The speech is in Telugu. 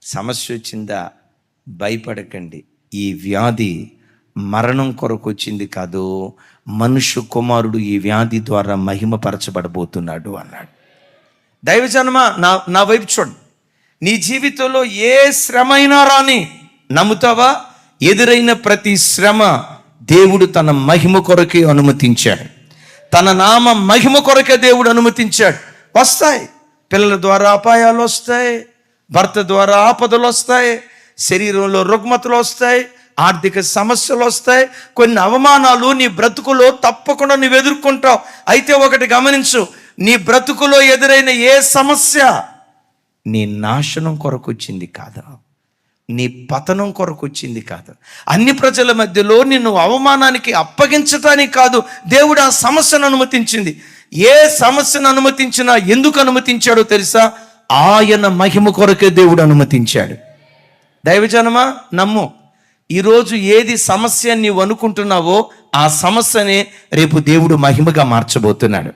సమస్య వచ్చిందా? భయపడకండి. ఈ వ్యాధి మరణం కొరకు వచ్చింది కాదు, మనుష్య కుమారుడు ఈ వ్యాధి ద్వారా మహిమపరచబడబోతున్నాడు అన్నాడు. దైవజనమ, నా వైపు చూడండి. నీ జీవితంలో ఏ శ్రమ అయినా రాని, నమ్ముతావా? ఎదురైన ప్రతి శ్రమ దేవుడు తన మహిమ కొరకే అనుమతించాడు. తన నామ మహిమ కొరకే దేవుడు అనుమతించాడు. వస్తాయి, పిల్లల ద్వారా అపాయాలు వస్తాయి, భర్త ద్వారా ఆపదలు వస్తాయి, శరీరంలో రుగ్మతలు వస్తాయి, ఆర్థిక సమస్యలు వస్తాయి, కొన్ని అవమానాలు నీ బ్రతుకులో తప్పకుండా నువ్వు ఎదుర్కొంటావు. అయితే ఒకటి గమనించు, నీ బ్రతుకులో ఎదురైన ఏ సమస్య నీ నాశనం కొరకు వచ్చింది కాదు, నీ పతనం కొరకు వచ్చింది కాదు. అన్ని ప్రజల మధ్యలో నిన్ను అవమానానికి అప్పగించటానికి కాదు దేవుడు ఆ సమస్యను అనుమతించింది. ఏ సమస్యను అనుమతించినా ఎందుకు అనుమతించాడో తెలుసా? ఆయన మహిమ కొరకే దేవుడు అనుమతించాడు. దైవజనమా, నమ్ము. ఈరోజు ఏది సమస్య నీవు అనుకుంటున్నావో ఆ సమస్యనే రేపు దేవుడు మహిమగా మార్చబోతున్నాడు.